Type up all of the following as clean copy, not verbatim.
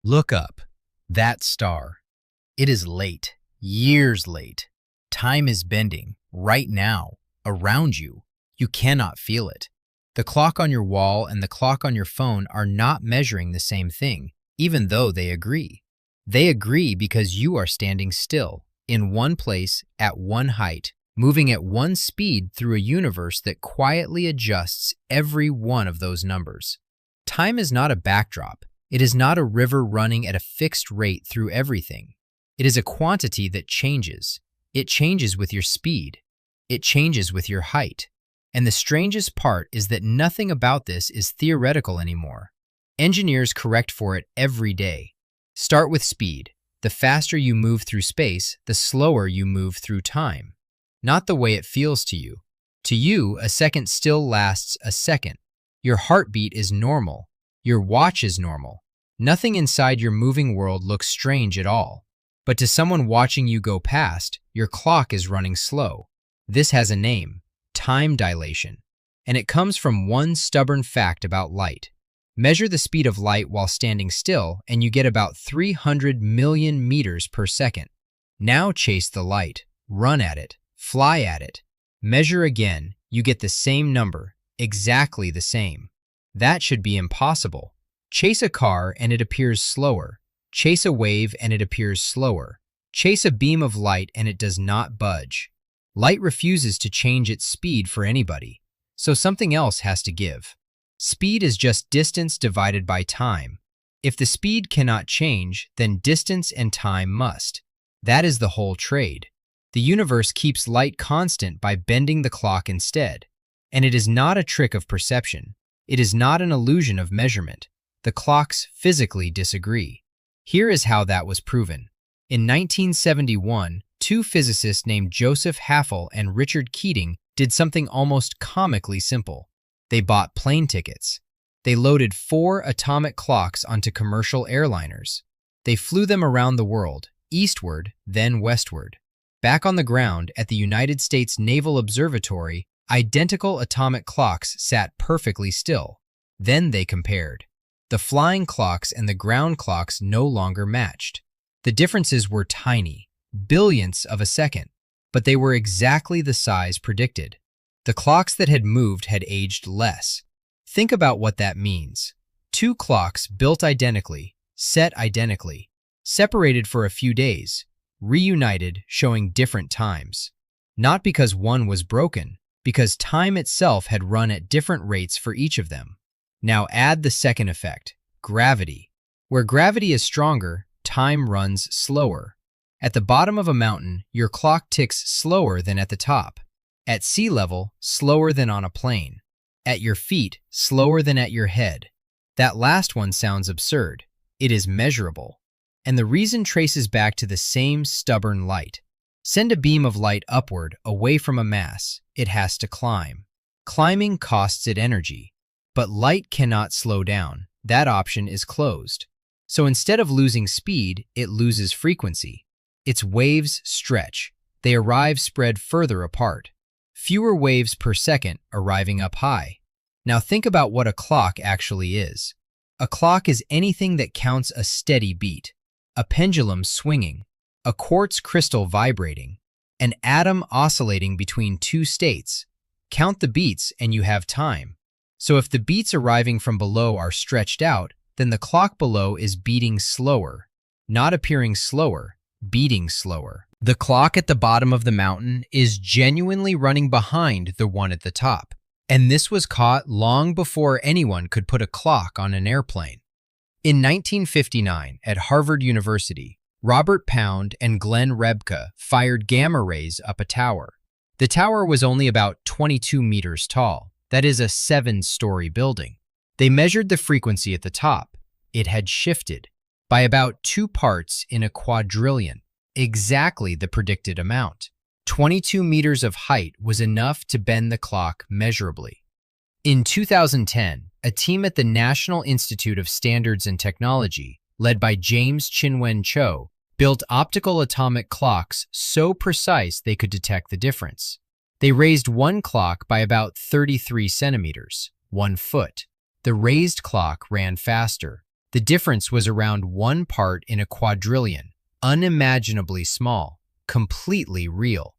Look up. That star. It is late, years late. Time is bending, right now, around you. You cannot feel it. The clock on your wall and the clock on your phone are not measuring the same thing, even though they agree. They agree because you are standing still, in one place, at one height, moving at one speed through a universe that quietly adjusts every one of those numbers. Time is not a backdrop. It is not a river running at a fixed rate through everything. It is a quantity that changes. It changes with your speed. It changes with your height. And the strangest part is that nothing about this is theoretical anymore. Engineers correct for it every day. Start with speed. The faster you move through space, the slower you move through time. Not the way it feels to you. To you, a second still lasts a second. Your heartbeat is normal. Your watch is normal. Nothing inside your moving world looks strange at all. But to someone watching you go past, your clock is running slow. This has a name: time dilation. And it comes from one stubborn fact about light. Measure the speed of light while standing still, and you get about 300 million meters per second. Now chase the light, run at it, fly at it. Measure again, you get the same number, exactly the same. That should be impossible. Chase a car and it appears slower. Chase a wave and it appears slower. Chase a beam of light and it does not budge. Light refuses to change its speed for anybody, so something else has to give. Speed is just distance divided by time. If the speed cannot change, then distance and time must. That is the whole trade. The universe keeps light constant by bending the clock instead. And it is not a trick of perception. It is not an illusion of measurement. The clocks physically disagree. Here is how that was proven. In 1971, two physicists named Joseph Hafele and Richard Keating did something almost comically simple. They bought plane tickets. They loaded 4 atomic clocks onto commercial airliners. They flew them around the world, eastward, then westward. Back on the ground at the United States Naval Observatory, identical atomic clocks sat perfectly still. Then they compared. The flying clocks and the ground clocks no longer matched. The differences were tiny, billionths of a second, but they were exactly the size predicted. The clocks that had moved had aged less. Think about what that means. 2 clocks built identically, set identically, separated for a few days, reunited showing different times. Not because one was broken, because time itself had run at different rates for each of them. Now add the second effect, gravity. Where gravity is stronger, time runs slower. At the bottom of a mountain, your clock ticks slower than at the top. At sea level, slower than on a plane. At your feet, slower than at your head. That last one sounds absurd. It is measurable. And the reason traces back to the same stubborn light. Send a beam of light upward, away from a mass. It has to climb. Climbing costs it energy. But light cannot slow down. That option is closed. So instead of losing speed, it loses frequency. Its waves stretch. They arrive spread further apart. Fewer waves per second arriving up high. Now think about what a clock actually is. A clock is anything that counts a steady beat, a pendulum swinging, a quartz crystal vibrating, an atom oscillating between 2 states. Count the beats and you have time. So if the beats arriving from below are stretched out, then the clock below is beating slower, not appearing slower, beating slower. The clock at the bottom of the mountain is genuinely running behind the one at the top. And this was caught long before anyone could put a clock on an airplane. In 1959, at Harvard University, Robert Pound and Rebka fired gamma rays up a tower. The tower was only about 22 meters tall. That is a 7-story building. They measured the frequency at the top. It had shifted by about 2 parts in a quadrillion, exactly the predicted amount. 22 meters of height was enough to bend the clock measurably. In 2010, a team at the National Institute of Standards and Technology, led by James Chinwen Cho, built optical atomic clocks so precise they could detect the difference. They raised one clock by about 33 centimeters, 1 foot. The raised clock ran faster. The difference was around 1 part in a quadrillion, unimaginably small, completely real.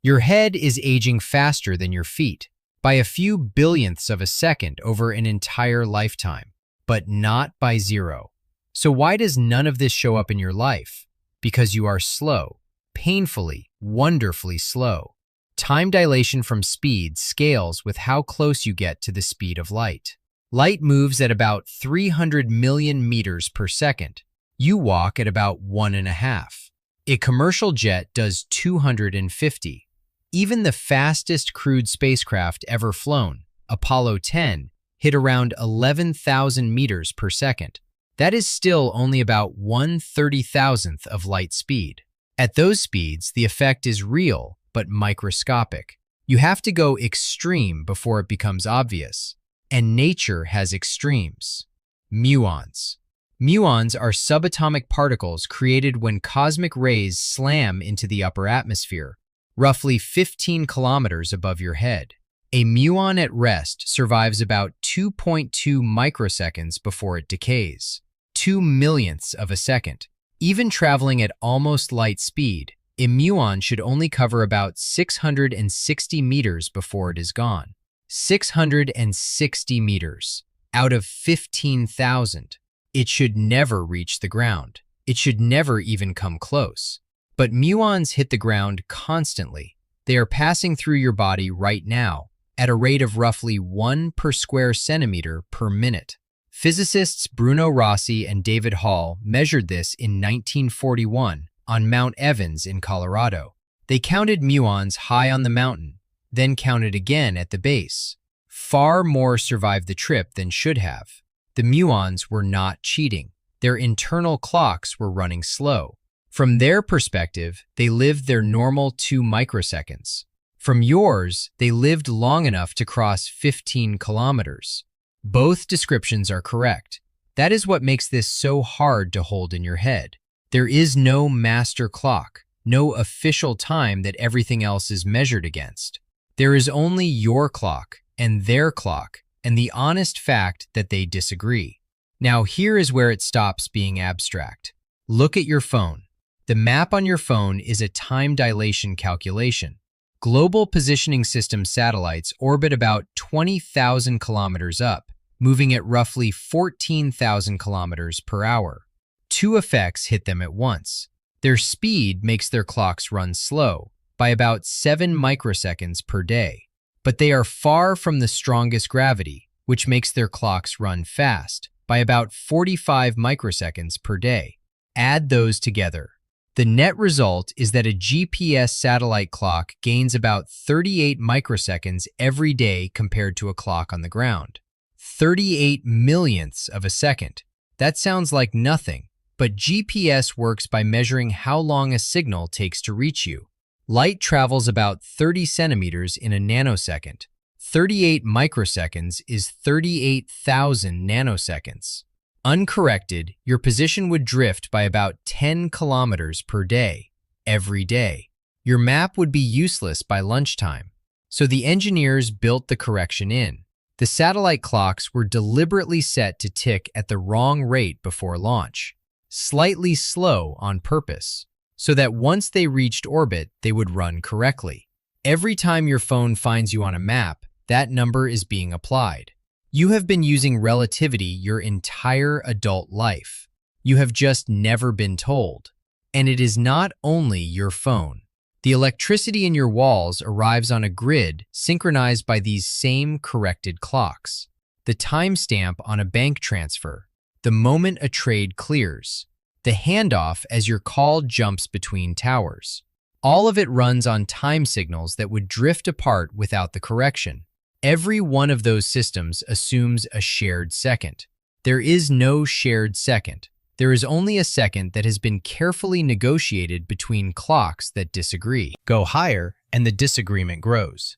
Your head is aging faster than your feet, by a few billionths of a second over an entire lifetime, but not by 0. So why does none of this show up in your life? Because you are slow, painfully, wonderfully slow. Time dilation from speed scales with how close you get to the speed of light. Light moves at about 300 million meters per second. You walk at about 1.5. A commercial jet does 250. Even the fastest crewed spacecraft ever flown, Apollo 10, hit around 11,000 meters per second. That is still only about 1/30,000th of light speed. At those speeds, the effect is real, but microscopic. You have to go extreme before it becomes obvious. And nature has extremes. Muons. Muons are subatomic particles created when cosmic rays slam into the upper atmosphere, roughly 15 kilometers above your head. A muon at rest survives about 2.2 microseconds before it decays, 2 millionths of a second. Even traveling at almost light speed, a muon should only cover about 660 meters before it is gone. 660 meters out of 15,000. It should never reach the ground. It should never even come close. But muons hit the ground constantly. They are passing through your body right now at a rate of roughly 1 per square centimeter per minute. Physicists Bruno Rossi and David Hall measured this in 1941 on Mount Evans in Colorado. They counted muons high on the mountain, then counted again at the base. Far more survived the trip than should have. The muons were not cheating. Their internal clocks were running slow. From their perspective, they lived their normal 2 microseconds. From yours, they lived long enough to cross 15 kilometers. Both descriptions are correct. That is what makes this so hard to hold in your head. There is no master clock, no official time that everything else is measured against. There is only your clock and their clock, and the honest fact that they disagree. Now here is where it stops being abstract. Look at your phone. The map on your phone is a time dilation calculation. Global Positioning System satellites orbit about 20,000 kilometers up, moving at roughly 14,000 kilometers per hour. Two effects hit them at once. Their speed makes their clocks run slow, by about 7 microseconds per day. But they are far from the strongest gravity, which makes their clocks run fast, by about 45 microseconds per day. Add those together. The net result is that a GPS satellite clock gains about 38 microseconds every day compared to a clock on the ground. 38 millionths of a second. That sounds like nothing, but GPS works by measuring how long a signal takes to reach you. Light travels about 30 centimeters in a nanosecond. 38 microseconds is 38,000 nanoseconds. Uncorrected, your position would drift by about 10 kilometers per day, every day. Your map would be useless by lunchtime. So the engineers built the correction in. The satellite clocks were deliberately set to tick at the wrong rate before launch, slightly slow on purpose, so that once they reached orbit, they would run correctly. Every time your phone finds you on a map, that number is being applied. You have been using relativity your entire adult life. You have just never been told. And it is not only your phone. The electricity in your walls arrives on a grid synchronized by these same corrected clocks. The timestamp on a bank transfer, the moment a trade clears, the handoff as your call jumps between towers. All of it runs on time signals that would drift apart without the correction. Every one of those systems assumes a shared second. There is no shared second. There is only a second that has been carefully negotiated between clocks that disagree. Go higher, and the disagreement grows.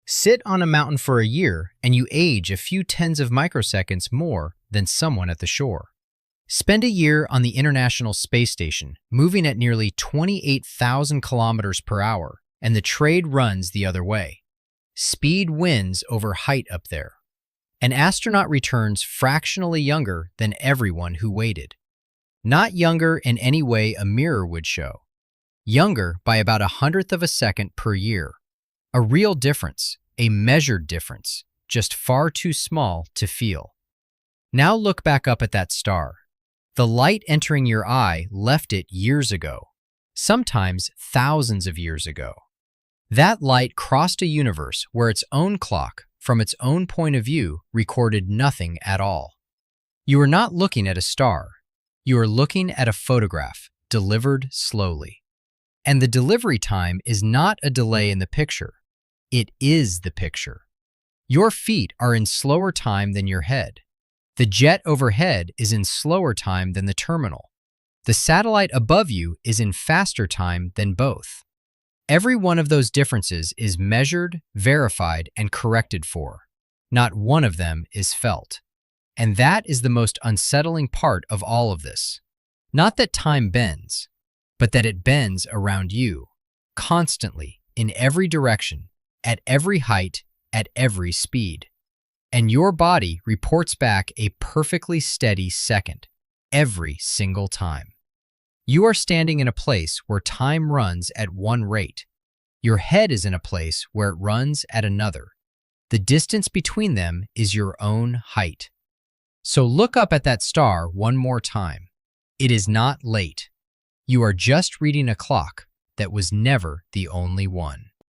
Sit on a mountain for a year, and you age a few tens of microseconds more than someone at the shore. Spend a year on the International Space Station, moving at nearly 28,000 kilometers per hour, and the trade runs the other way. Speed wins over height up there. An astronaut returns fractionally younger than everyone who waited. Not younger in any way a mirror would show. Younger by about 1/100th of a second per year. A real difference, a measured difference, just far too small to feel. Now look back up at that star. The light entering your eye left it years ago, sometimes thousands of years ago. That light crossed a universe where its own clock, from its own point of view, recorded nothing at all. You are not looking at a star. You are looking at a photograph, delivered slowly. And the delivery time is not a delay in the picture. It is the picture. Your feet are in slower time than your head. The jet overhead is in slower time than the terminal. The satellite above you is in faster time than both. Every one of those differences is measured, verified, and corrected for. Not one of them is felt. And that is the most unsettling part of all of this. Not that time bends, but that it bends around you, constantly, in every direction, at every height, at every speed. And your body reports back a perfectly steady second, every single time. You are standing in a place where time runs at one rate. Your head is in a place where it runs at another. The distance between them is your own height. So look up at that star one more time. It is not late. You are just reading a clock that was never the only one.